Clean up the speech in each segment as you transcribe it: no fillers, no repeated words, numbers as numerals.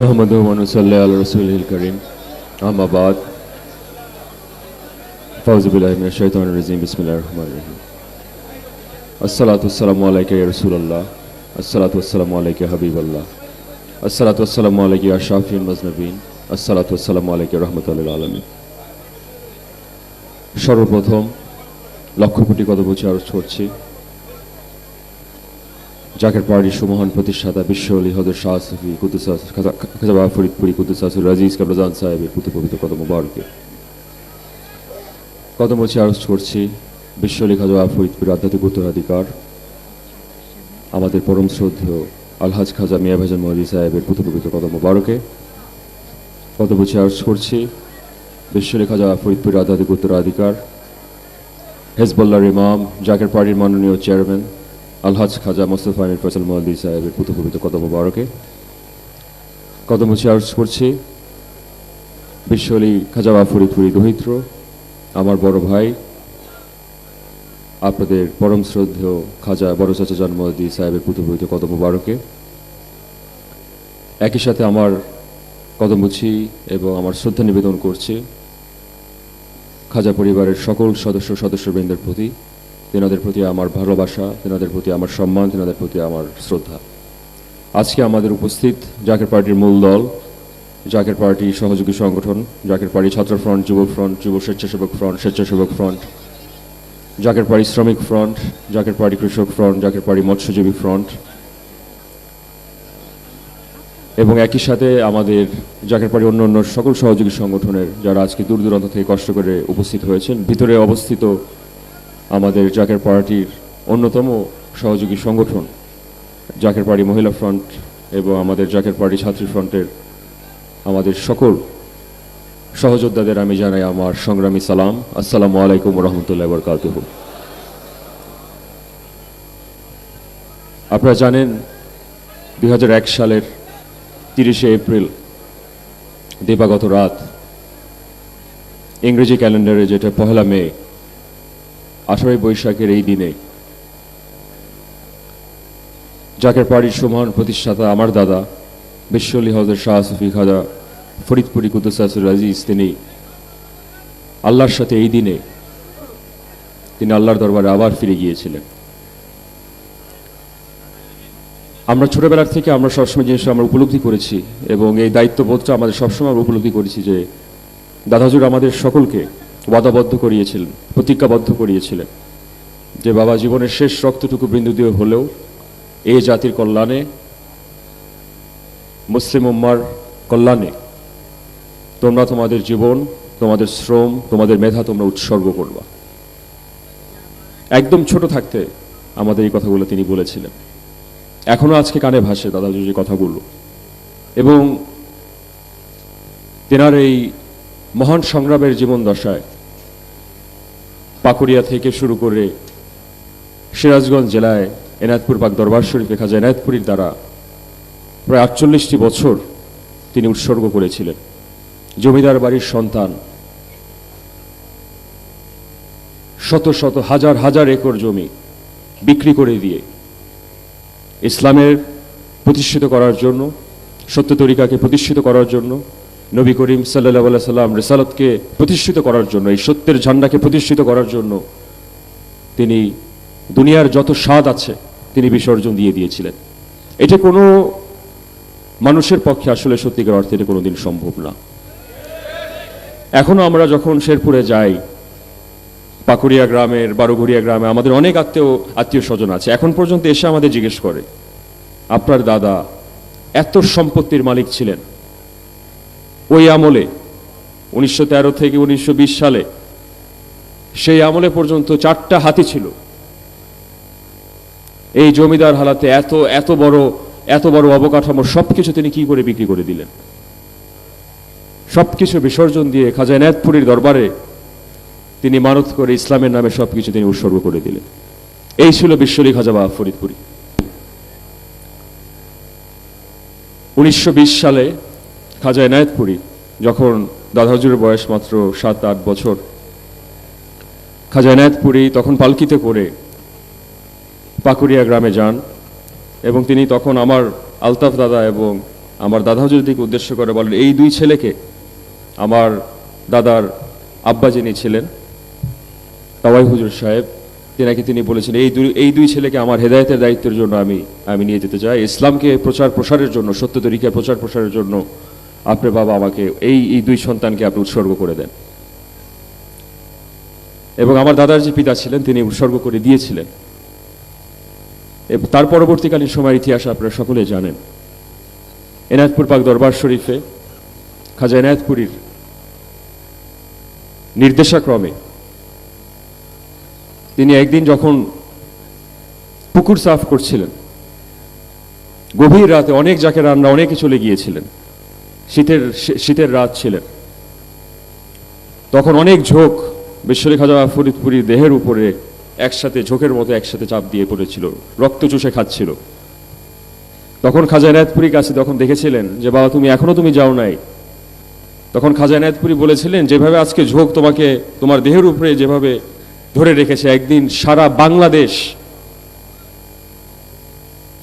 नहमदुहु व नुसल्ली अला रसूलिल करीम अम्मा बाद फ़ौज़ु बिल्लाहि मिनश शैतानिर रजीम बिस्मिल्लाहिर रहमानिर रहीम अस्सलातु वस्सलामु अलैका या रसूलल्लाह अस्सलातु वस्सलामु अलैका या हबीबल्लाह अस्सलातु वस्सलामु अलैका या शाफिउल मुज़निबीन अस्सलातु वस्सलामु अलैका या रहमाताल लिल आलामीन। সর্বপ্রথম লক্ষ কোটি কদমে আরজ করছি জাকের পার্টির সুমহান প্রতিষ্ঠাতা বিশ্বলি হযরত শাহ সুফি কুদ্দুসাস খাজা বাবা ফরিদপুরি কুদ্দুসাসুর আজিজ কাবলাজান সাহেবের পুত্র পবিত্র কদম মুবারকে কদম আরজ করছি বিশ্বলি খাজা বাবা ফরিদপুর আধ্যাত্মিক উত্তরাধিকার আমাদের পরম শ্রদ্ধেয় আলহাজ খাজা মিয়া ভাইজান মহদি সাহেবের পুত্র পবিত্র কদম মুবারকে কদম আরজ করছি বিশ্বলি খাজা বাবা ফরিদপুর আধ্যাত্মিক উত্তরাধিকার হেজবুল্লাহর ইমাম জাকের পার্টির মাননীয় চেয়ারম্যান আলহাজ খাজা মোস্তফা আমির ফয়সাল মহদি সাহেবের পুত্র পবিত্র কদম মুবারকে কদম আরজ করছি বিশ্বলি খাজা বাবা ফরিদপুরি দহিত্র আমার বড় ভাই আপনাদের পরম শ্রদ্ধেয় খাজা বড় চাচা জান মহদি সাহেবের পুত্র পবিত্র কদম মুবারকে একই সাথে আমার কদম এবং আমার শ্রদ্ধা নিবেদন করছি খাজা পরিবারের সকল সদস্যবৃন্দের প্রতি, তেনাদের প্রতি আমার ভালোবাসা, তেনাদের প্রতি আমার সম্মান, তেনাদের প্রতি আমার শ্রদ্ধা। আজকে আমাদের উপস্থিত জাকের পার্টির মূল দল, জাকের পার্টি সহযোগী সংগঠন, জাকের পার্টি ছাত্র ফ্রন্ট, যুব ফ্রন্ট, যুব স্বেচ্ছাসেবক ফ্রন্ট, স্বেচ্ছাসেবক ফ্রন্ট, জাকের পার্টি শ্রমিক ফ্রন্ট, জাকের পার্টি কৃষক ফ্রন্ট, জাকের পার্টি মৎস্যজীবী ফ্রন্ট এবং একই সাথে আমাদের জাকের পার্টি অন্য সকল সহযোগী সংগঠনের যারা আজকে দূর দূরান্ত থেকে কষ্ট করে উপস্থিত হয়েছেন। ভিতরে অবস্থিত আমাদের জাকের পার্টির অন্যতম সহযোগী সংগঠন জাকের পার্টি মহিলা ফ্রন্ট এবং আমাদের জাকের পার্টি ছাত্রী ফ্রন্টের আমাদের সকল সহযোদ্ধাদের আমি জানাই আমার সংগ্রামী সালাম। আসসালামু আলাইকুম ওয়া রাহমাতুল্লাহি ওয়া বারাকাতুহু। আপনারা জানেন 2001 সালের 30শে এপ্রিল দিবাগত রাত ইংরেজি ক্যালেন্ডারে যেটা পহেলা মে 18 বৈশাখের এই দিনে জাকের পার্টির সুমহান প্রতিষ্ঠাতা আমার দাদা বিশ্বলি হযরত শাহ সুফি খাজা ফরিদপুরি কুদ্দুসাসুর আজিজ তিনি আল্লাহর সাথে এই দিনে তিনি আল্লাহর দরবারে আবার ফিরে গিয়েছিলেন। আমরা ছোটবেলার থেকে আমরা সবসময় জিনিসটা আমরা উপলব্ধি করেছি এবং এই দায়িত্ববোধটা আমাদের সবসময় আমরা উপলব্ধি করেছি যে দাদাজুর আমাদের সকলকে ওয়াদাবদ্ধ করিয়েছিলেন, প্রতিজ্ঞাবদ্ধ করিয়েছিলেন যে বাবা জীবনের শেষ রক্তটুকু বিন্দু দিয়ে হলেও এই জাতির কল্যাণে, মুসলিম উম্মার কল্যাণে তোমরা তোমাদের জীবন, তোমাদের শ্রম, তোমাদের মেধা তোমরা উৎসর্গ করবা। একদম ছোট থাকতে আমাদের এই কথাগুলো তিনি বলেছিলেন, এখনো আজকে কানে ভাসে দাদাজুর যে কথাগুলো। এবং তেনার এই মহান সংগ্রামের জীবন দশায় পাকুড়িয়া থেকে শুরু করে সিরাজগঞ্জ জেলায় এনায়েতপুর পাক দরবার শরীফে খাজা এনায়েতপুরীর দ্বারা প্রায় 48টি বছর তিনি উৎসর্গ করেছিলেন। জমিদার বাড়ির সন্তান, শত শত হাজার হাজার একর জমি বিক্রি করে দিয়ে ইসলামের প্রতিষ্ঠিত করার জন্য, সত্য তরিকাকে প্রতিষ্ঠিত করার জন্য, নবী করিম সাল্লাল্লাহু আলাইহি সাল্লাম রিসালাতকে প্রতিষ্ঠিত করার জন্য, এই সত্যের ঝান্ডাকে প্রতিষ্ঠিত করার জন্য তিনি দুনিয়ার যত স্বাদ আছে তিনি বিসর্জন দিয়ে দিয়েছিলেন। এটা কোনো মানুষের পক্ষে আসলে সত্যিকার অর্থে এটা কোনোদিন সম্ভব না। এখনো আমরা যখন শেরপুরে যাই, পাকুড়িয়া গ্রামের, বারোঘড়িয়া গ্রামে আমাদের অনেক আত্মীয় স্বজন আছে, এখন পর্যন্ত এসে আমাদের জিজ্ঞেস করে আপনার দাদা এত সম্পত্তির মালিক ছিলেন ওই আমলে 1913 থেকে 1920 সালে, সেই আমলে পর্যন্ত 4টা হাতি ছিল। এই জমিদার হালাতে এত বড় অবকাঠামো সবকিছু তিনি কি করে বিক্রি করে দিলেন? সবকিছু বিসর্জন দিয়ে খাজা এনায়েতপুরীর দরবারে তিনি মানত করে ইসলামের নামে সবকিছু তিনি উৎসর্গ করে দিলেন। এই ছিল বিশ্বলি খাজা বাবা ফরিদপুরি। 1920 সালে খাজা এনায়েতপুরী যখন দাদাজুরের বয়স মাত্র 7-8 বছর, খাজা এনায়েতপুরী তখন পালকিতে করে পাকুড়িয়া গ্রামে যান এবং তিনি তখন আমার আলতাফ দাদা এবং আমার দাদা হুজুরদিকে উদ্দেশ্য করে বলেন, এই দুই ছেলেকে আমার দাদার আব্বা যিনি ছিলেন তাওয়াই হুজুর সাহেব, তিনি বলেছেন এই দুই ছেলেকে আমার হেদায়েতের দায়িত্বের জন্য আমি নিয়ে যেতে চাই, ইসলামকে প্রচার প্রসারের জন্য, সত্য তরিকা প্রচার প্রসারের জন্য আপনার বাবা আমাকে এই দুই সন্তানকে আপনি উৎসর্গ করে দেন। এবং আমার দাদার যে পিতা ছিলেন তিনি উৎসর্গ করে দিয়েছিলেন। তার পরবর্তীকালীন সময়ের ইতিহাস আপনারা সকলে জানেন। এনায়েতপুর পাক দরবার শরীফে খাজা এনায়েতপুরীর নির্দেশাক্রমে তিনি একদিন যখন পুকুর সাফ করছিলেন, গভীর রাতে, অনেক যাকে রান্না অনেকে চলে গিয়েছিলেন, শীতের রাত ছিলেন, তখন অনেক ঝোঁক বিশ্বলি খাজা ফরিদপুরীর দেহের উপরে একসাথে ঝোঁকের মতো একসাথে চাপ দিয়ে পড়েছিল, রক্ত চুষে খাচ্ছিল। তখন খাজা এনায়েতপুরীর কাছে তখন দেখেছিলেন যে বাবা তুমি এখনো যাও নাই। তখন খাজা এনায়েতপুরী বলেছিলেন, যেভাবে আজকে ঝোঁক তোমাকে তোমার দেহের উপরে যেভাবে ধরে রেখেছে, একদিন সারা বাংলাদেশ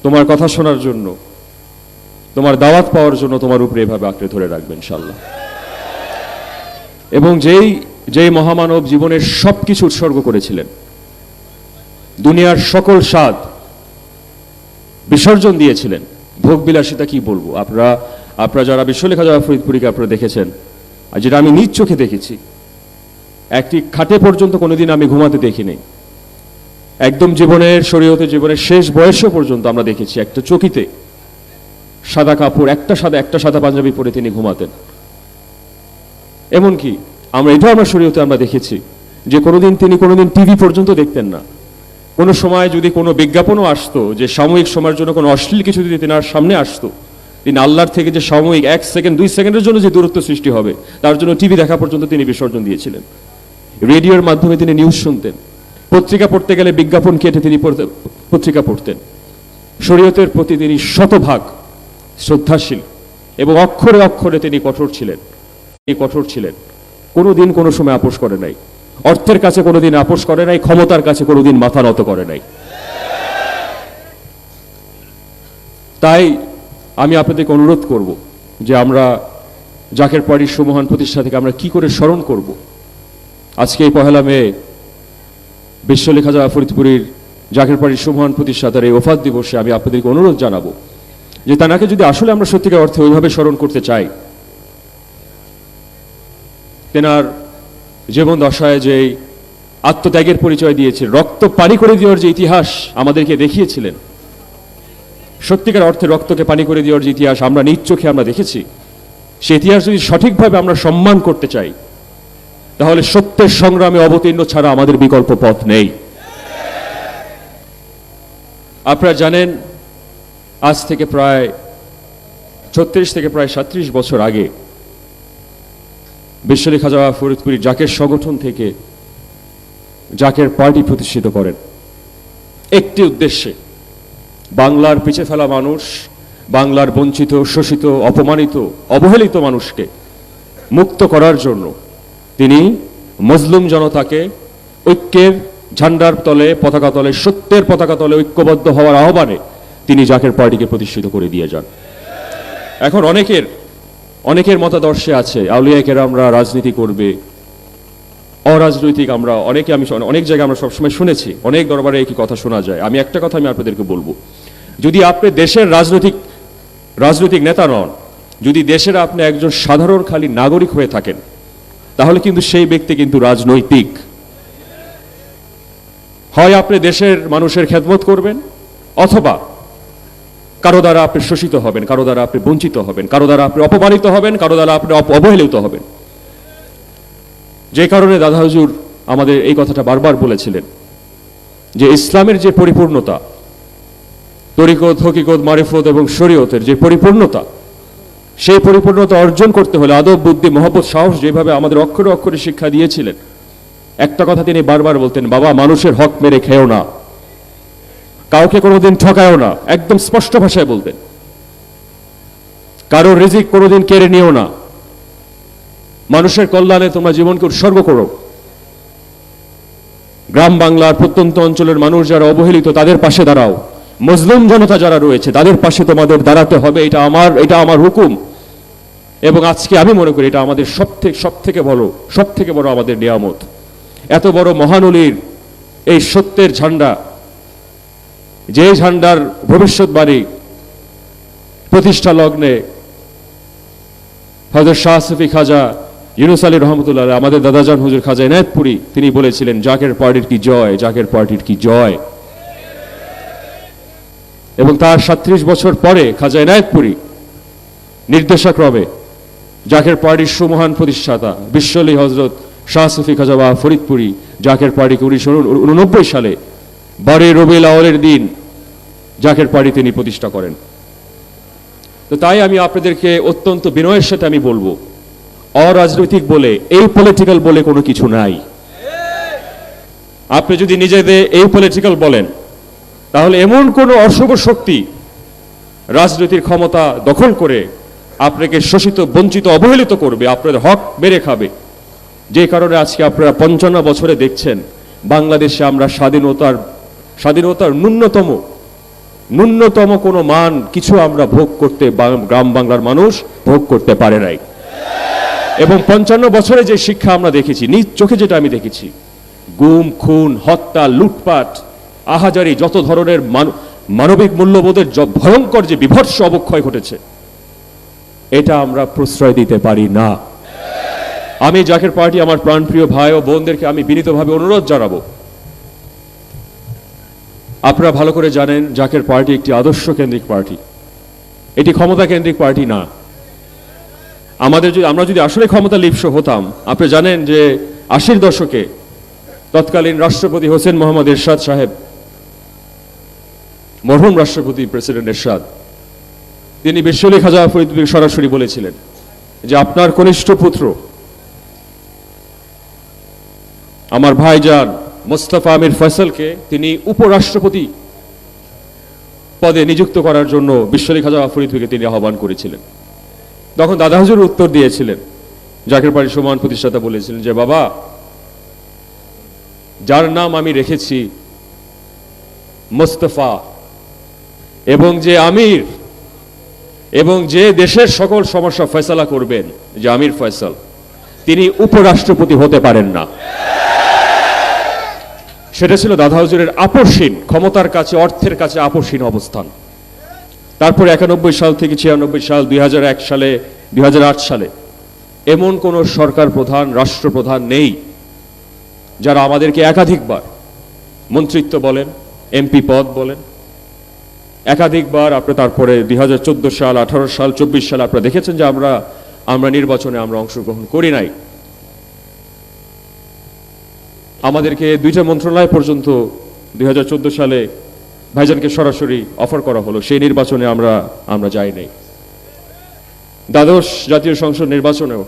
তোমার কথা শোনার জন্য, তোমার দাওয়াত পাওয়ার জন্য তোমার উপরে এভাবে আঁকড়ে ধরে রাখবে ইনশাআল্লাহ। এবং যেই মহামানব জীবনের সবকিছু উৎসর্গ করেছিলেন, দুনিয়ার সকল স্বাদ বিসর্জন দিয়েছিলেন, ভোগ বিলাসিতা কি বলবো, আপনারা যারা বিশ্বলি খাজা ফরিদপুরীকে আপনারা দেখেছেন, আর যেটা আমি নিজ চোখে দেখেছি, একটি খাটে পর্যন্ত কোনোদিন আমি ঘুমাতে দেখিনি। একদম শরীয়তের জীবনের শেষ বয়সে পর্যন্ত আমরা দেখেছি একটা চকিতে সাদা কাপড়, একটা সাদা পাঞ্জাবি পরে তিনি ঘুমাতেন। এমনকি আমরা শরীয়তে আমরা দেখেছি যে তিনি কোনোদিন টিভি পর্যন্ত দেখতেন না। কোনো সময় যদি কোনো বিজ্ঞাপনও আসতো যে সাময়িক সময়ের জন্য কোনো অশ্লীল কিছু যদি তেনার সামনে আসতো, তিনি আল্লাহর থেকে যে সাময়িক 1 সেকেন্ড 2 সেকেন্ডের জন্য যে দূরত্ব সৃষ্টি হবে তার জন্য টিভি দেখা পর্যন্ত তিনি বিসর্জন দিয়েছিলেন। রেডিওর মাধ্যমে তিনি নিউজ শুনতেন, পত্রিকা পড়তে গেলে বিজ্ঞাপন কেটে তিনি পত্রিকা পড়তেন। শরীয়তের প্রতি তিনি শতভাগ শ্রদ্ধাশীল এবং অক্ষরে অক্ষরে তিনি কঠোর ছিলেন। কোনোদিন কোনো সময় আপোষ করে নাই, অর্থের কাছে কোনোদিন আপোষ করে নাই, ক্ষমতার কাছে কোনোদিন মাথা নত করে নাই। তাই আমি আপনাদেরকে অনুরোধ করব যে আমরা জাকের পাড়ির সুমহান প্রতিষ্ঠা থেকে আমরা কি করে স্মরণ করব। আজকে এই 1 মে বিশ্বলি খাজা ফরিদপুরীর জাকের পাড়ির সুমহান প্রতিষ্ঠাতার এই ওফাত দিবসে আমি আপনাদেরকে অনুরোধ জানাবো যে তাকে যদি আসলে আমরা সত্যিকার অর্থে ওইভাবে স্মরণ করতে চাই, তেনার জীবন দশায় যে আত্মত্যাগের পরিচয় দিয়েছে, রক্ত পানি করে দেওয়ার যে ইতিহাস আমাদেরকে দেখিয়েছিলেন, সত্যিকার অর্থে রক্তকে পানি করে দেওয়ার যে ইতিহাস আমরা নিজ চোখে আমরা দেখেছি, সেই ইতিহাস যদি সঠিকভাবে আমরা সম্মান করতে চাই তাহলে সত্যের সংগ্রামে অবতীর্ণ ছাড়া আমাদের বিকল্প পথ নেই। আপনারা জানেন আজ থেকে প্রায় 36 থেকে প্রায় 37 বছর আগে বিশ্বলি খাজা ফরিদপুরী জাকের সংগঠন থেকে জাকের পার্টি প্রতিষ্ঠিত করেন একটি উদ্দেশ্যে, বাংলার পিছিয়ে ফেলা মানুষ, বাংলার বঞ্চিত, শোষিত, অপমানিত, অবহেলিত মানুষকে মুক্ত করার জন্য তিনি মজলুম জনতাকে ঐক্যের ঝান্ডার তলে, পতাকা তলে, সত্যের পতাকা তলে ঐক্যবদ্ধ হওয়ার আহ্বানে তিনি জাকের পার্টিকে প্রতিষ্ঠিত করে দিয়ে যান। এখন অনেকের মতাদর্শে আছে আউলিয়া কেরামরা রাজনীতি করবে, অরাজনৈতিক, আমি অনেক জায়গায় আমরা সবসময় শুনেছি, অনেক দরবারে একই কথা শোনা যায়। আমি একটা কথা আমি আপনাদেরকে বলবো, যদি আপনি দেশের রাজনৈতিক নেতা নন, যদি দেশের আপনি একজন সাধারণ খালি নাগরিক হয়ে থাকেন, তাহলে কিন্তু সেই ব্যক্তি কিন্তু রাজনৈতিক। হয় আপনি দেশের মানুষের খেদমত করবেন, অথবা কারো দ্বারা আপনি শোষিত হবেন, কারো দ্বারা আপনি বঞ্চিত হবেন, কারো দ্বারা আপনি অপমানিত হবেন, কারো দ্বারা আপনি অবহেলিত হবেন। যে কারণে দাদা হুজুর আমাদের এই কথাটা বারবার বলেছিলেন যে ইসলামের যে পরিপূর্ণতা, তরিকত, হকিকত, মারিফত এবং শরীয়তের যে পরিপূর্ণতা, সেই পরিপূর্ণতা অর্জন করতে হলে আদব, বুদ্ধি, মহব্বত, সাহস যেভাবে আমাদের অক্ষরে অক্ষরে শিক্ষা দিয়েছিলেন, একটা কথা তিনি বারবার বলতেন, বাবা মানুষের হক মেরে খেও না, কাউকে কোনোদিন ঠকায়ও না, একদম স্পষ্ট ভাষায় বলতেন। কারো রিজিক কোনোদিন কেড়ে নিও না, মানুষের কল্যাণে তোমরা জীবনকে উৎসর্গ করো। গ্রাম বাংলার প্রত্যন্ত অঞ্চলের মানুষ যারা অবহেলিত তাদের পাশে দাঁড়াও, মজলুম জনতা যারা রয়েছে তাদের পাশে তোমাদের দাঁড়াতে হবে, এটা আমার হুকুম। এবং আজকে আমি মনে করি এটা আমাদের সব থেকে বড় আমাদের নিয়ামত। এত বড় মহানলীর এই সত্যের ঝান্ডা, যে ঝান্ডার ভবিষ্যৎবাণী প্রতিষ্ঠা লগ্নে হযরত শাহ সুফি খাজা ইউনুস আলী রহমতুল্লাহ আমাদের দাদাজান হুজুর খাজা এনায়েতপুরী তিনি বলেছিলেন, জাকের পার্টির কি জয়, জাকের পার্টির কি জয়। এবং তার ৩৭ বছর পরে খাজা এনায়েতপুরী নির্দেশক্রমে জাকের পার্টির সুমহান প্রতিষ্ঠাতা বিশ্বলি হযরত শাহ সুফি খাজা বা ফরিদপুরী জাকের পার্টিকে 1989 সালে 12 রবিউল আউয়ালের দিন জাকের পার্টি তিনি প্রতিষ্ঠা করেন। তো তাই আমি আপনাদেরকে অত্যন্ত বিনয়ের সাথে আমি বলবো, অরাজনৈতিক বলে, এই পলিটিক্যাল বলে কোনো কিছু নাই। আপনি যদি নিজেদের এই পলিটিক্যাল বলেন তাহলে এমন কোন অশুভ শক্তি রাজনৈতিক ক্ষমতা দখল করে আপনাকে শোষিত, বঞ্চিত, অবহেলিত করবে, আপনাদের হক মেরে খাবে। যে কারণে আজকে আপনারা 55 বছরে দেখছেন বাংলাদেশে আমরা স্বাধীনতার ন্যূনতম কোনো মান কিছু আমরা ভোগ করতে, গ্রাম বাংলার মানুষ ভোগ করতে পারে নাই। এবং 55 বছরে যে শিক্ষা আমরা দেখেছি, নিজ চোখে যেটা আমি দেখেছি, গুম, খুন, হত্যা, লুটপাট, আহাজারি, যত ধরনের মানবিক মূল্যবোধের ভয়ঙ্কর যে বিভৎস অবক্ষয় ঘটেছে, এটা আমরা প্রশ্রয় দিতে পারি না। আমি জাকের পার্টি আমার প্রাণপ্রিয় ভাই ও বোনদেরকে আমি বিনীতভাবে অনুরোধ জানাবো, আপনারা ভালো করে জানেন জাকের পার্টি একটি আদর্শ কেন্দ্রিক পার্টি, এটি ক্ষমতা কেন্দ্রিক পার্টি না। আমরা যদি আসলে ক্ষমতা লিপ্স হতাম, আপনি জানেন যে 80-র দশকে তৎকালীন রাষ্ট্রপতি হোসেন মোহাম্মদ এরশাদ সাহেব, মরহুম রাষ্ট্রপতি প্রেসিডেন্ট এরশাদ, তিনি বিশ্বলি খাজা ফরিদপুরী সরাসরি বলেছিলেন যে আপনার কনিষ্ঠ পুত্র আমার ভাইজান মোস্তফা আমির ফয়সালকে তিনি উপরাষ্ট্রপতি পদে নিযুক্ত করার জন্য বিশ্বলি খাজা ফরিদপুরীকে তিনি আহ্বান করেছিলেন। তখন দাদা হুজুর উত্তর দিয়েছিলেন, জাকের পার্টির সমান প্রতিষ্ঠাতা বলেছিলেন যে বাবা, যার নাম আমি রেখেছি মোস্তফা, এবং যে আমির, এবং যে দেশের সকল সমস্যা ফয়সালা করবেন, যে আমির ফয়সাল, তিনি উপরাষ্ট্রপতি হতে পারেন না। সেটা ছিল দাদা হুজুরের আপসহীন, ক্ষমতার কাছে, অর্থের কাছে আপসহীন অবস্থান। তারপর 91 সাল থেকে 96 সাল, 2001 সালে, 2008 সালে এমন কোন সরকার প্রধান, রাষ্ট্রপ্রধান নেই যারা আমাদেরকে একাধিকবার মন্ত্রিত্ব বলেন, এমপি পদ বলেন, একাধিকবার আপনার তারপরে 2014 সাল, 18 সাল, 24 সাল আপনারা দেখেছেন যে আমরা নির্বাচনে আমরা অংশগ্রহণ করি নাই। আমাদেরকে 2টা মন্ত্রণালয় পর্যন্ত 2014 সালে ভাইজানকে সরাসরি অফার করা হলো, সেই নির্বাচনে আমরা যাই নাই। দ্বাদশ জাতীয় সংসদ নির্বাচনেও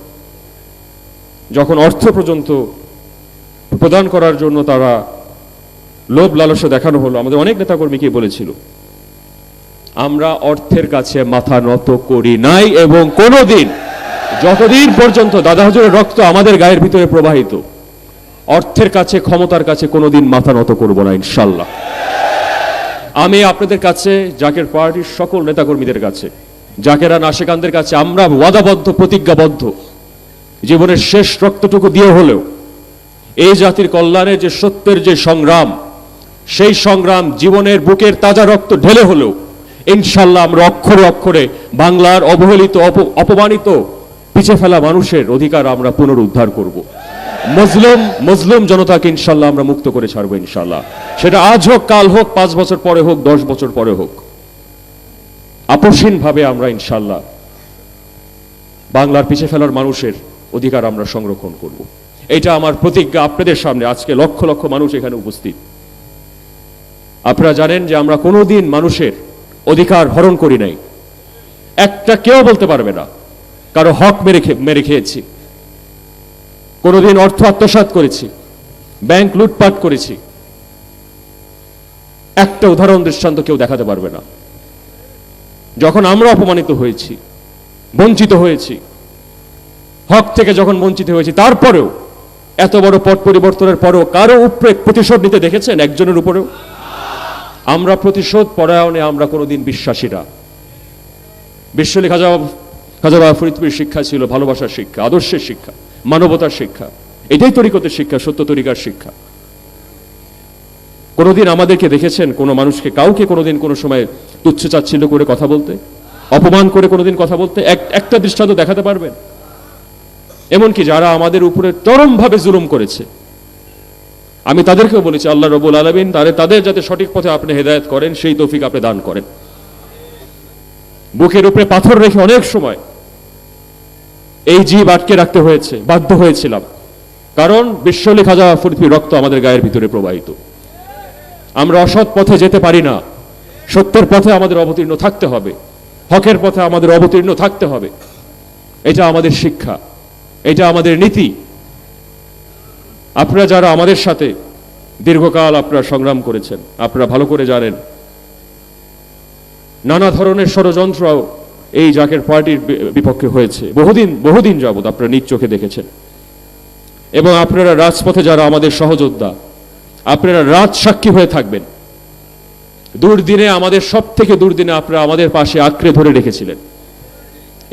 যখন অর্থ পর্যন্ত প্রদান করার জন্য তারা লোভ লালসা দেখানো হলো, আমাদের অনেক নেতাকর্মীকে বলেছিল, আমরা অর্থের কাছে মাথা নত করি নাই, এবং কোনোদিন, যতদিন পর্যন্ত দাদা হুজুরের রক্ত আমাদের গায়ের ভিতরে প্রবাহিত, অর্থের কাছে, ক্ষমতার কাছে কোনোদিন মাথা নত করব না ইনশাল্লাহ। আমি আপনাদের কাছে, জাকের পার্টির সকল নেতাকর্মীদের কাছে, জাকেরান আশেকানদের কাছে আমরা ওয়াদাবদ্ধ, প্রতিজ্ঞাবদ্ধ, জীবনের শেষ রক্তটুকু দিয়ে হলেও এই জাতির কল্যাণের যে সত্যের যে সংগ্রাম, সেই সংগ্রাম জীবনের বুকের তাজা রক্ত ঢেলে হলেও ইনশাল্লাহ আমরা অক্ষরে অক্ষরে বাংলার অবহেলিত, অপমানিত, পিছিয়ে ফেলা মানুষের অধিকার আমরা পুনরুদ্ধার করব। মজলুম জনতাকে ইনশাল্লাহ আমরা মুক্ত করে ছাড়বো ইনশাল্লাহ। সেটা আজ হোক, কাল হোক, 5 বছর পরে হোক, 10 বছর পরে হোক, আপসহীন ভাবে আমরা ইনশাল্লাহ বাংলার পিছিয়ে ফেলার মানুষের অধিকার আমরা সংরক্ষণ করব। এটা আমার প্রতিজ্ঞা আপনাদের সামনে। আজকে লক্ষ লক্ষ মানুষ এখানে উপস্থিত, আপনারা জানেন যে আমরা কোনোদিন মানুষের অধিকার হরণ করি নাই। একটা কেউ বলতে পারবে না কারো হক মেরে খেয়েছি, কোনোদিন অর্থ আত্মসাৎ করেছি, ব্যাংক লুটপাট করেছি, একটা উদাহরণ দৃষ্টান্ত কেউ দেখাতে পারবে না। যখন আমরা অপমানিত হয়েছি, বঞ্চিত হয়েছি, হক থেকে যখন বঞ্চিত হয়েছি, তারপরেও এত বড় পট পরিবর্তনের পরেও কারো উপরে প্রতিশোধ নিতে দেখেছেন একজনের উপরেও? আমরা প্রতিশোধ পরায়ণে আমরা কোনোদিন বিশ্বাসী না। বিশ্বলি খাজা বাবা ফরিদপুরের শিক্ষা ছিল ভালোবাসার শিক্ষা, আদর্শের শিক্ষা, মানবতার শিক্ষা। এটাই তরিকতের শিক্ষা, সত্য তরিকার শিক্ষা। কোনোদিন আমাদেরকে দেখেছেন কোনো মানুষকে, কাউকে কোনোদিন কোনো সময় তুচ্ছ চাচ্ছিল্য করে কথা বলতে, অপমান করে কোনোদিন কথা বলতে? একটা দৃষ্টান্ত দেখাতে পারবেন? এমনকি যারা আমাদের উপরে চরমভাবে জুলুম করেছে, আমি তাদেরকেও বলেছি আল্লাহ রাব্বুল আলামিন তাদের যাতে সঠিক পথে আপনি হেদায়েত করেন, সেই তৌফিক আপনি দান করেন। বুকের উপরে পাথর রেখে অনেক সময় এই জীব আটকে রাখতে হয়েছে, বাধ্য হয়েছিলাম, কারণ বিশ্বলি খাজা ফরিদপুর রক্ত আমাদের গায়ের ভিতরে প্রবাহিত। আমরা অসৎ পথে যেতে পারি না, সত্যের পথে আমাদের অবতীর্ণ থাকতে হবে, হকের পথে আমাদের অবতীর্ণ থাকতে হবে। এটা আমাদের শিক্ষা, এটা আমাদের নীতি। আপনারা যারা আমাদের সাথে দীর্ঘকাল আপনারা সংগ্রাম করেছেন, আপনারা ভালো করে জানেন নানা ধরনের ষড়যন্ত্র এই জাকের পার্টির বিপক্ষে হয়েছে বহুদিন যাবৎ আপনারা নিজ চোখে দেখেছেন। এবং আপনারা রাজপথে যারা আমাদের সহযোদ্ধা, আপনারা রাজ সাক্ষী হয়ে থাকবেন। দুর্দিনে, আমাদের সব থেকে দুর্দিনে আপনারা আমাদের পাশে আঁকড়ে ধরে রেখেছিলেন।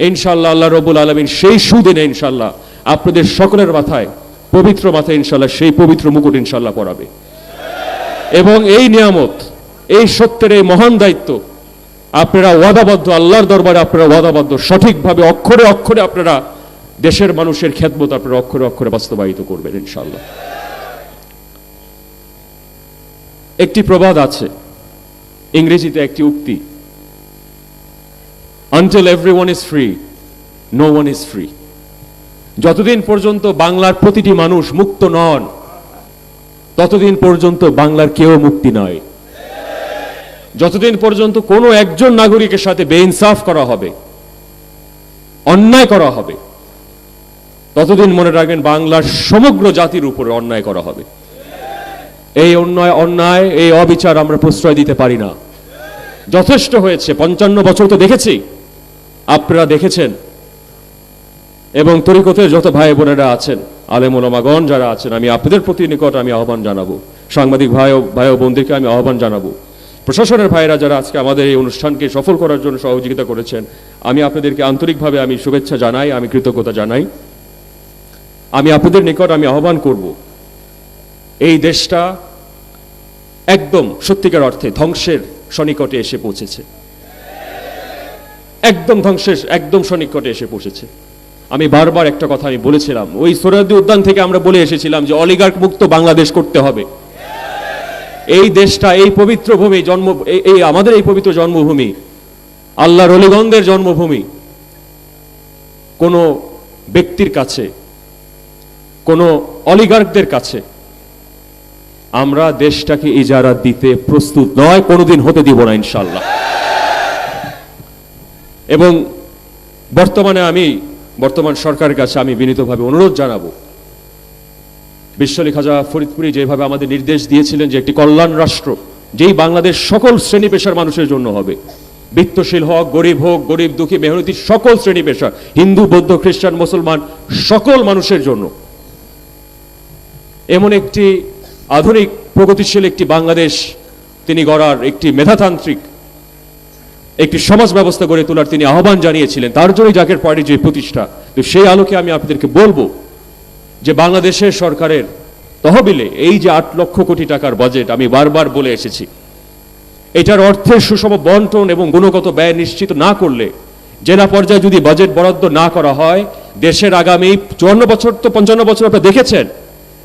ইনশাআল্লাহ আল্লাহ রাব্বুল আলামিন সেই সুদিনে ইনশাআল্লাহ আপনাদের সকলের মাথায়, পবিত্র মাথায় ইনশাআল্লাহ সেই পবিত্র মুকুট ইনশাআল্লাহ পরাবে। এবং এই নিয়ামত, এই সত্যের এই মহান দায়িত্ব আপনারা ওয়াদাবদ্ধ, আল্লাহর দরবারে আপনারা ওয়াদাবদ্ধ, সঠিকভাবে অক্ষরে অক্ষরে আপনারা দেশের মানুষের খেদমত আপনারা অক্ষরে অক্ষরে বাস্তবায়িত করবেন ইনশাআল্লাহ। একটি প্রবাদ আছে, ইংরেজিতে একটি উক্তি, until everyone is free no one is free। যতদিন পর্যন্ত বাংলার প্রতিটি মানুষ মুক্ত নন, ততদিন পর্যন্ত বাংলার কেউ মুক্তি নয়। যতদিন পর্যন্ত কোনো একজন নাগরিকের সাথে বেইনসাফ করা হবে, অন্যায় করা হবে, ততদিন মনে রাখবেন বাংলার সমগ্র জাতির উপরে অন্যায় করা হবে। এই অন্যায়, এই অবিচার আমরা প্রশ্রয় দিতে পারি না। যথেষ্ট হয়েছে, 55 বছর তো দেখেছি, আপনারা দেখেছেন। এবং তরিকতের যত ভাই বোনেরা আছেন, আলেম ওলামাগণ যারা আছেন, আমি আপনাদের প্রতি নিকট আমি আহ্বান জানাবো, সাংবাদিক ভাই ও বোনদেরকে আমি আহ্বান জানাবো, প্রশাসনের ভাইরা যারা আজকে আমাদের এই অনুষ্ঠানকে সফল করার জন্য সহযোগিতা করেছেন, আমি আপনাদেরকে আন্তরিকভাবে আমি শুভেচ্ছা জানাই, আমি কৃতজ্ঞতা জানাই। আমি আপনাদের নিকট আমি আহ্বান করব, এই দেশটা একদম সত্যিকার অর্থে ধ্বংসের সনিকটে এসে পৌঁছেছে, একদম ধ্বংসের একদম সনিকটে এসে পৌঁছেছে। আমি বারবার একটা কথা আমি বলেছিলাম, ওই সোহরাওয়ার্দী উদ্যান থেকে আমরা বলে এসেছিলাম যে অলিগার্ক মুক্ত বাংলাদেশ করতে হবে। এই দেশটা, এই পবিত্র ভূমি, এই আমাদের এই পবিত্র জন্মভূমি, আল্লাহর অলিগণদের জন্মভূমি, কোনো ব্যক্তির কাছে, কোনো অলিগার্কদের কাছে আমরা দেশটাকে ইজারা দিতে প্রস্তুত নয়, কোনোদিন হতে দিব না ইনশাআল্লাহ। এবং বর্তমান সরকারের কাছে আমি বিনীতভাবে অনুরোধ জানাবো, বিশ্বলি খাজা ফরিদপুরি যেভাবে আমাদের নির্দেশ দিয়েছিলেন যে একটি কল্যাণ রাষ্ট্র, যেই বাংলাদেশ সকল শ্রেণী পেশার মানুষের জন্য হবে, বিত্তশীল হোক, গরিব হোক, গরিব দুঃখী মেহনতি, সকল শ্রেণী পেশা, হিন্দু বৌদ্ধ খ্রিস্টান মুসলমান, সকল মানুষের জন্য এমন একটি আধুনিক প্রগতিশীল একটি বাংলাদেশ তিনি গড়ার, একটি মেধাতান্ত্রিক একটি সমাজ ব্যবস্থা গড়ে তোলার তিনি আহ্বান জানিয়েছিলেন। তার জন্যই জাকের পার্টির যে প্রতিষ্ঠা। তো সেই আলোকে আমি আপনাদেরকে বলবো যে বাংলাদেশের সরকারের তহবিলে এই যে 8 লক্ষ কোটি টাকার বাজেট, আমি বারবার বলে এসেছি, এটার অর্থের সুষম বন্টন এবং গুণগত ব্যয় নিশ্চিত না করলে, জেলা পর্যায়ে যদি বাজেট বরাদ্দ না করা হয়, দেশের আগামী 54 বছর তো 55 বছর আপনারা দেখেছেন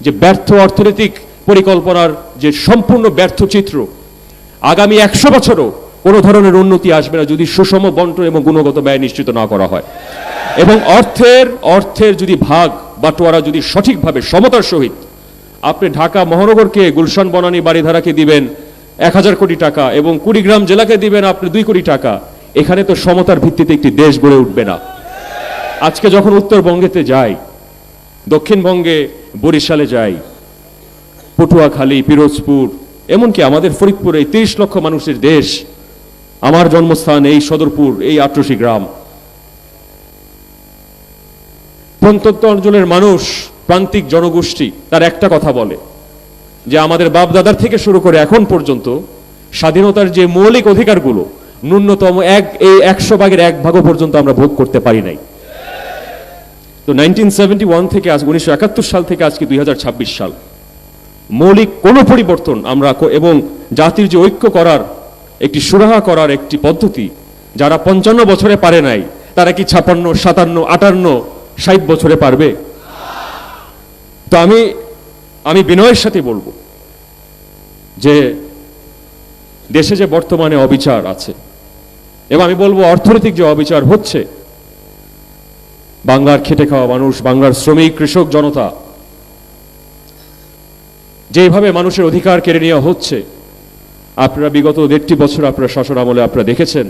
যে ব্যর্থ অর্থনৈতিক পরিকল্পনার যে সম্পূর্ণ ব্যর্থ চিত্র, আগামী 100 বছরও কোনো ধরনের উন্নতি আসবে না যদি সুষম বন্টন এবং গুণগত ব্যয় নিশ্চিত না করা হয়। এবং অর্থের যদি ভাগ বাটোয়ারা যদি সঠিকভাবে সমতার সহিত, আপনি ঢাকা মহানগরকে, গুলশান বনানী বাড়িধারাকে দিবেন 1000 কোটি টাকা এবং কুড়িগ্রাম জেলাকে দিবেন আপনি 2 কোটি টাকা, এখানে তো সমতার ভিত্তিতে একটি দেশ গড়ে উঠবে না। আজকে যখন উত্তরবঙ্গেতে যাই, দক্ষিণবঙ্গে বরিশালে যাই, পটুয়াখালী, পিরোজপুর, এমনকি আমাদের ফরিদপুর, এই 30 লক্ষ মানুষের দেশ, আমার জন্মস্থান এই সদরপুর, এই ৮৮ গ্রাম, প্রত্যন্ত অঞ্চলের মানুষ, প্রান্তিক জনগোষ্ঠী তার একটা কথা বলে যে আমাদের বাপ দাদার থেকে শুরু করে এখন পর্যন্ত স্বাধীনতার যে মৌলিক অধিকারগুলো ন্যূনতম এই 100 ভাগের 1 ভাগও পর্যন্ত আমরা ভোগ করতে পারি নাই। তো 1971 থেকে আজ 1971 সাল থেকে আজকে 2026 সাল, মৌলিক কোনো পরিবর্তন আমরা এবং জাতির যে ঐক্য করার একটি সুরাহা করার একটি পদ্ধতি, যারা 55 বছরে পারে নাই তারা কি 56, 57, 58, 60 বছরে পারবে? তো আমি বিনয়ের সাথে বলবো যে দেশে যে বর্তমানে অবিচার আছে, এবং আমি বলবো অর্থনৈতিক যে অবিচার হচ্ছে, বাংলার খেটে খাওয়া মানুষ, বাংলার শ্রমিক কৃষক জনতা যেভাবে মানুষের অধিকার কেড়ে নেওয়া হচ্ছে, আপনারা বিগত 1.5 বছর আপনারা শাসন আমলে আপনারা দেখেছেন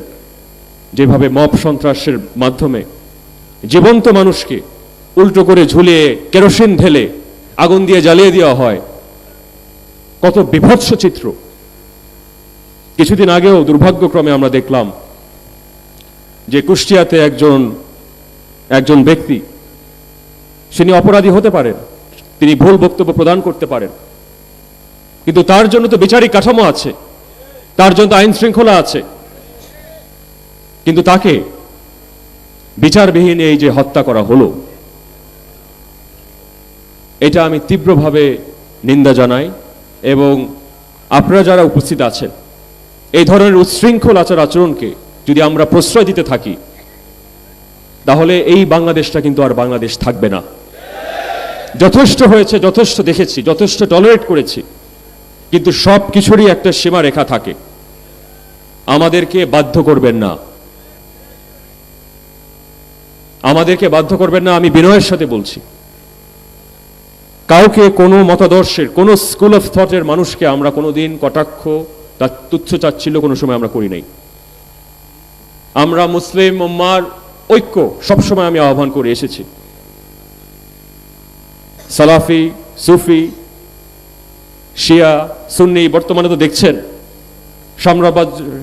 যেভাবে মব সন্ত্রাসের মাধ্যমে জীবন্ত মানুষকে উল্টো করে ঝুলিয়ে কেরোসিন ঢেলে আগুন দিয়ে জ্বালিয়ে দেওয়া হয়, কত বিভৎস চিত্র। কিছুদিন আগেও দুর্ভাগ্যক্রমে আমরা দেখলাম যে কুষ্টিয়াতে একজন ব্যক্তি, তিনি অপরাধী হতে পারেন, তিনি ভুল বক্তব্য প্রদান করতে পারেন, কিন্তু তার জন্য তো বিচারিক কাঠামো আছে, তার জন্য আইন শৃঙ্খলা আছে, কিন্তু তাকে বিচারবিহীন এই যে হত্যা করা হলো, এটা আমি তীব্রভাবে নিন্দা জানাই। এবং আপনারা যারা উপস্থিত আছেন, এই ধরনের উচ্ছৃঙ্খল আচার আচরণকে যদি আমরা প্রশ্রয় দিতে থাকি, তাহলে এই বাংলাদেশটা কিন্তু আর বাংলাদেশ থাকবে না। যথেষ্ট হয়েছে, যথেষ্ট দেখেছি, যথেষ্ট টলারেট করেছি, কিন্তু সব কিছুরই একটা সীমা রেখা থাকে। আমাদেরকে বাধ্য করবেন না, আমাদেরকে বাধ্য করবেন না। আমি বিনয়ের সাথে বলছি, কাউকে কোনো মতাদর্শের, কোনো স্কুল অফ থটের মানুষকে আমরা কোনোদিন কটাক্ষ, তার তুচ্ছ চাচ্ছিল্য কোনো সময় আমরা করি নাই। আমরা মুসলিম উম্মার ঐক্য সবসময় আমি আহ্বান করে এসেছি। সালাফি, সুফি, শিয়া, সুন্নি, বর্তমানে তো দেখছেন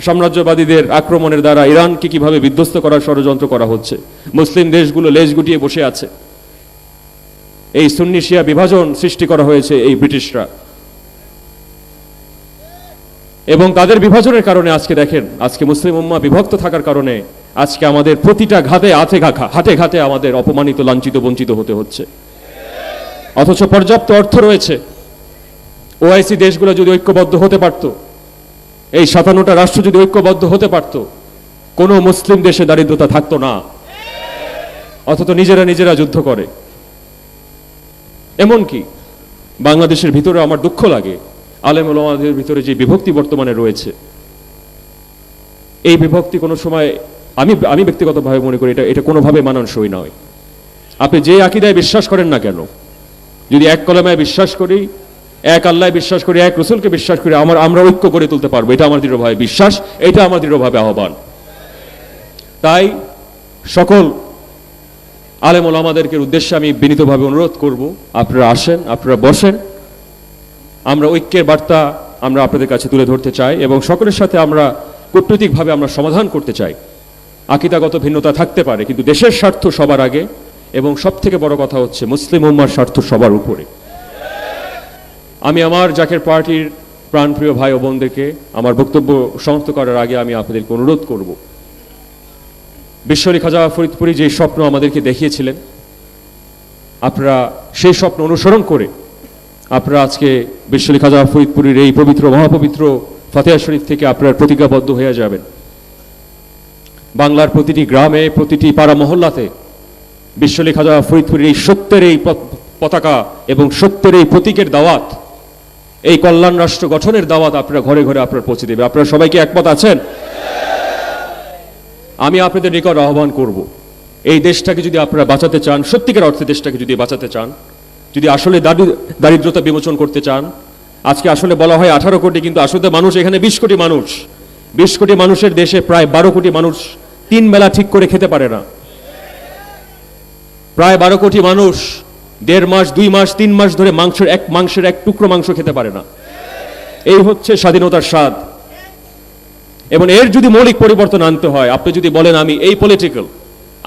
সাম্রাজ্যবাদীদের আক্রমণের দ্বারা ইরানকে কিভাবে বিধ্বস্ত করার ষড়যন্ত্র করা হচ্ছে। মুসলিম দেশগুলো লেজ গুটিয়ে বসে আছে। এই সুন্নি শিয়া বিভাজন সৃষ্টি করা হয়েছে এই ব্রিটিশরা, এবং তাদের বিভাজনের কারণে আজকে দেখেন, আজকে মুসলিম উম্মাহ বিভক্ত থাকার কারণে আজকে আমাদের প্রতিটা হাটে ঘাটে আমাদের অপমানিত, লাঞ্ছিত, বঞ্চিত হতে হচ্ছে। অথচ পর্যাপ্ত অর্থ রয়েছে। ওআইসি দেশগুলো যদি ঐক্যবদ্ধ হতে পারত, এই 57টা রাষ্ট্র যদি ঐক্যবদ্ধ হতে পারত, কোনো মুসলিম দেশে দারিদ্রতা থাকতো না। অথচ নিজেরা যুদ্ধ করে। এমনকি বাংলাদেশের ভিতরে আমার দুঃখ লাগে, আলেম ওলামাদের ভিতরে যে বিভক্তি বর্তমানে রয়েছে, এই বিভক্তি কোনো সময় আমি ব্যক্তিগতভাবে মনে করি এটা কোনোভাবে মানানসই নয়। আপনি যে আকীদায় বিশ্বাস করেন না কেন, যদি এক কলেমায় বিশ্বাস করি, এক আল্লাহ বিশ্বাস করি, এক রসুলকে বিশ্বাস করি, আমরা ঐক্য করে তুলতে পারবো, এটা আমার দৃঢ়ভাবে বিশ্বাস, এটা আমার দৃঢ়ভাবে আহ্বান। তাই সকল আলেম ওলামাদেরকে উদ্দেশ্যে আমি বিনীতভাবে অনুরোধ করব, আপনারা আসেন, আপনারা বসেন, আমরা ঐক্যের বার্তা আমরা আপনাদের কাছে তুলে ধরতে চাই, এবং সকলের সাথে আমরা কূটনৈতিকভাবে আমরা সমাধান করতে চাই। আকীদাগত ভিন্নতা থাকতে পারে, কিন্তু দেশের স্বার্থ সবার আগে, এবং সব থেকে বড় কথা হচ্ছে মুসলিম উম্মার স্বার্থ সবার উপরে। আমি আমার জাকের পার্টির প্রাণপ্রিয় ভাই ও বোনদেরকে আমার বক্তব্য সমাপ্ত করার আগে আমি আপনাদেরকে অনুরোধ করব, বিশ্বলী খাজা ফরিদপুরি যে স্বপ্ন আমাদেরকে দেখিয়েছিলেন, আপনারা সেই স্বপ্ন অনুসরণ করে আপনারা আজকে বিশ্বলী খাজা ফরিদপুরীর এই পবিত্র মহাপবিত্র ফাতিহা শরীফ থেকে আপনারা প্রতিজ্ঞাবদ্ধ হয়ে যাবেন। বাংলার প্রতিটি গ্রামে, প্রতিটি পাড়া মহল্লাতে বিশ্বলী খাজা ফরিদপুরীর এই সত্যের এই পতাকা এবং সত্যের এই প্রতীকের দাওয়াত, এই কল্যাণ রাষ্ট্র গঠনের দাওয়াত আপনারা ঘরে ঘরে আপনারা পৌঁছে দেবে। আপনারা সবাইকে একমত আছেন? আমি আপনাদের নিকট আহ্বান করব, এই দেশটাকে যদি আপনারা বাঁচাতে চান, সত্যিকার অর্থে দেশটাকে যদি বাঁচাতে চান, যদি আসলে দারিদ্রতা বিমোচন করতে চান, আজকে আসলে বলা হয় 18 কোটি, কিন্তু আসলে মানুষ এখানে 20 কোটি মানুষ। 20 কোটি মানুষের দেশে প্রায় 12 কোটি মানুষ 3 বেলা ঠিক করে খেতে পারে না। প্রায় 12 কোটি মানুষ 1.5 মাস, 2 মাস, 3 মাস ধরে মাংসের এক টুকরো মাংস খেতে পারে না। এই হচ্ছে স্বাধীনতার স্বাদ। এবং এর যদি মৌলিক পরিবর্তন আনতে হয়, আপনি যদি বলেন আমি এই পলিটিক্যাল,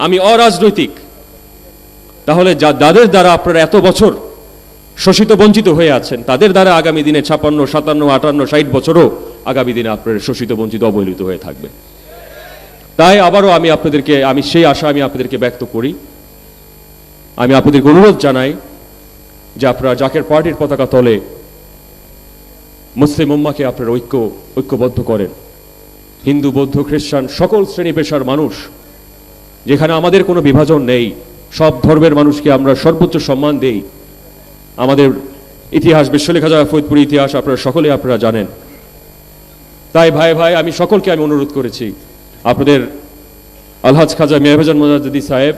আমি অরাজনৈতিক, তাহলে যাদের দ্বারা আপনারা এত বছর শোষিত বঞ্চিত হয়ে আছেন, তাদের দ্বারা আগামী দিনে 56, 57, 58, 60 বছরও আগামী দিনে আপনারা শোষিত বঞ্চিত অবহেলিত হয়ে থাকবে। তাই আবারও আমি সেই আশা আমি আপনাদেরকে ব্যক্ত করি। আমি আপনাদেরকে অনুরোধ জানাই যে আপনারা জাকের পার্টির পতাকা তলে মুসলিম উম্মাকে আপনারা ঐক্যবদ্ধ করেন। হিন্দু বৌদ্ধ খ্রিস্টান সকল শ্রেণী পেশার মানুষ, যেখানে আমাদের কোনো বিভাজন নেই, সব ধর্মের মানুষকে আমরা সর্বোচ্চ সম্মান দেই। আমাদের ইতিহাস বিশ্বলেখা যাওয়া ফরিদপুরের ইতিহাস আপনারা জানেন। তাই ভাই ভাই আমি সকলকে অনুরোধ করেছি, আপনাদের আলহাজ খাজা মিয়াভাজান মোজাদ্দেদি সাহেব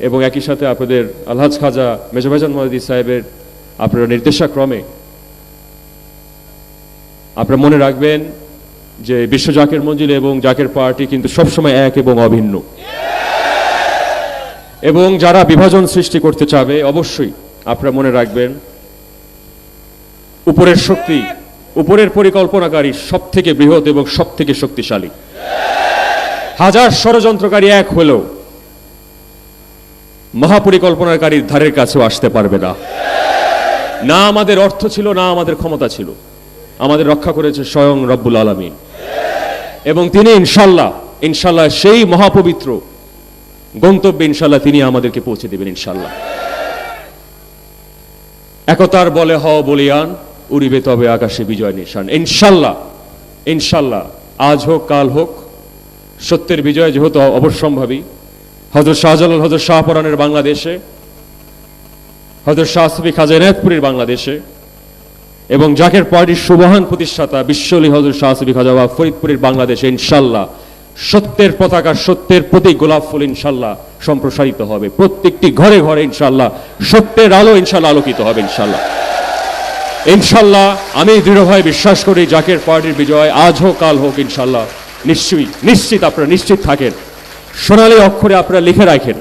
এবং একই সাথে আপনাদের আলহাজ খাজা মেজভাজান মোজাদ্দেদি সাহেবের আপনারা নির্দেশাক্রমে আপনারা মনে রাখবেন যে বিশ্ব জাকের মঞ্জিল এবং জাকের পার্টি কিন্তু সবসময় এক এবং অভিন্ন। এবং যারা বিভাজন সৃষ্টি করতে চাবে অবশ্যই আপনারা মনে রাখবেন উপরের শক্তি, উপরের পরিকল্পনাকারী সব থেকে বৃহৎ এবং সব থেকে শক্তিশালী। হাজার ষড়যন্ত্রকারী এক হলেও মহাপরিকল্পনাকারীর ধারের কাছেও আসতে পারবে না। না আমাদের অর্থ ছিল, না আমাদের ক্ষমতা ছিল, আমাদের রক্ষা করেছে স্বয়ং রব্বুল আলামিন। এবং তিনি ইনশাল্লাহ সেই মহাপবিত্র গন্তব্যে ইনশাল্লাহ তিনি আমাদেরকে পৌঁছে দেবেন ইনশাল্লাহ। একতার বলে হও বলিয়ান, উড়িবে তবে আকাশে বিজয় নিশান। ইনশাল্লাহ আজ হোক কাল হোক, সত্যের বিজয় যেহেতু অবশ্যম্ভাবী। হযরত শাহজালাল হযরত শাহপরানের বাংলাদেশে, হযরত শাহ সুফি খাজা এনায়েতপুরীর বাংলাদেশে এবং জাকের পার্টির সুবহান প্রতিষ্ঠাতা বিশ্বলি হযরত শাহ সুফি খাজা ফরিদপুরের বাংলাদেশে ইনশাল্লাহ সত্যের পতাকা, সত্যের প্রতীক গোলাপ ফুল ইনশাল্লাহ সম্প্রসারিত হবে। প্রত্যেকটি ঘরে ঘরে ইনশাল্লাহ সত্যের আলো ইনশাল্লাহ আলোকিত হবে ইনশাল্লাহ। আমি দৃঢ়ভাবে বিশ্বাস করি জাকের পার্টির বিজয় আজ হোক কাল হোক ইনশাল্লাহ নিশ্চিত আপনারা নিশ্চিত থাকেন, সোনালী অক্ষরে আপনারা লিখে রাখেন,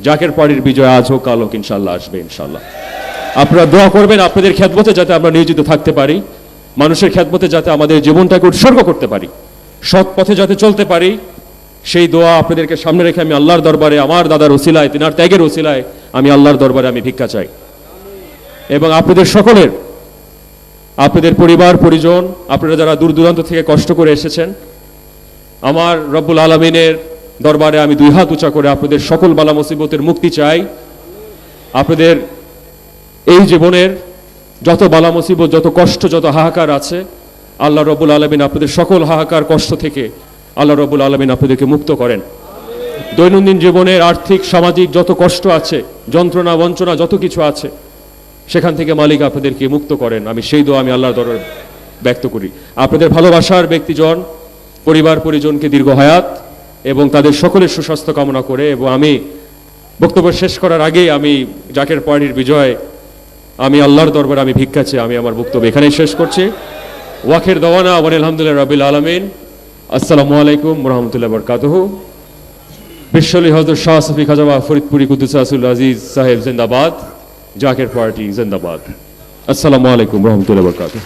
জাকের পার্টির বিজয় আজ হোক কাল হোক ইনশাল্লাহ আসবে ইনশাল্লাহ। আপনারা দোয়া করবেন আপনাদের খেদমতে যাতে আমরা নিয়োজিত থাকতে পারি, মানুষের খেদমতে যাতে আমাদের জীবনটাকে উৎসর্গ করতে পারি, সৎ পথে যাতে চলতে পারি, সেই দোয়া আপনাদেরকে সামনে রেখে আমি আল্লাহর দরবারে আমার দাদার ওসিলায়, তিনার ত্যাগের ওসিলায় আমি আল্লাহর দরবারে আমি ভিক্ষা চাই। এবং আপনাদের সকলের, আপনাদের পরিবার পরিজন, আপনারা যারা দূর দূরান্ত থেকে কষ্ট করে এসেছেন, আমার রব্বুল আলামিনের দরবারে আমি দুই হাত উঁচা করে আপনাদের সকল বালা মুসিবতের মুক্তি চাই। আপনাদের এই জীবনের যত বালা মুসিবত, যত কষ্ট, যত হাহাকার আছে, আল্লাহ রব্বুল আলামিন আপনাদের সকল হাহাকার কষ্ট থেকে আল্লাহ রব্বুল আলামিন আপনাদেরকে মুক্ত করেন। দৈনন্দিন জীবনের আর্থিক সামাজিক যত কষ্ট আছে, যন্ত্রণা বঞ্চনা যত কিছু আছে, সেখান থেকে মালিক আপনাদেরকে মুক্ত করেন। আমি সেই দোয়া আমি আল্লাহর দরবারে ব্যক্ত করি। আপনাদের ভালোবাসার ব্যক্তিজন, পরিবার পরিজনকে দীর্ঘ হায়াত এবং তাদের সকলের সুস্বাস্থ্য কামনা করে, এবং আমি বক্তব্য শেষ করার আগেই আমি জাকের পার্টির বিজয় আমি আল্লাহর দরবারে আমি ভিক্ষা চেয়ে আমি আমার বক্তব্য এখানেই শেষ করছি। ওয়াখির দাওয়ানা আলহামদুলিল্লাহ রাব্বিল আলামিন। আসসালামু আলাইকুম ওয়া রাহমাতুল্লাহি ওয়া বারাকাতুহু। বিশ্বলি হযরত শাহ সুফি খাজা ফরিদপুরি কুদ্দুসাসুল আজিজ সাহেব জিন্দাবাদ, জাকের পার্টি জিন্দাবাদ। আসসালামু আলাইকুম ওয়া রাহমাতুল্লাহি ওয়া বারাকাতুহু।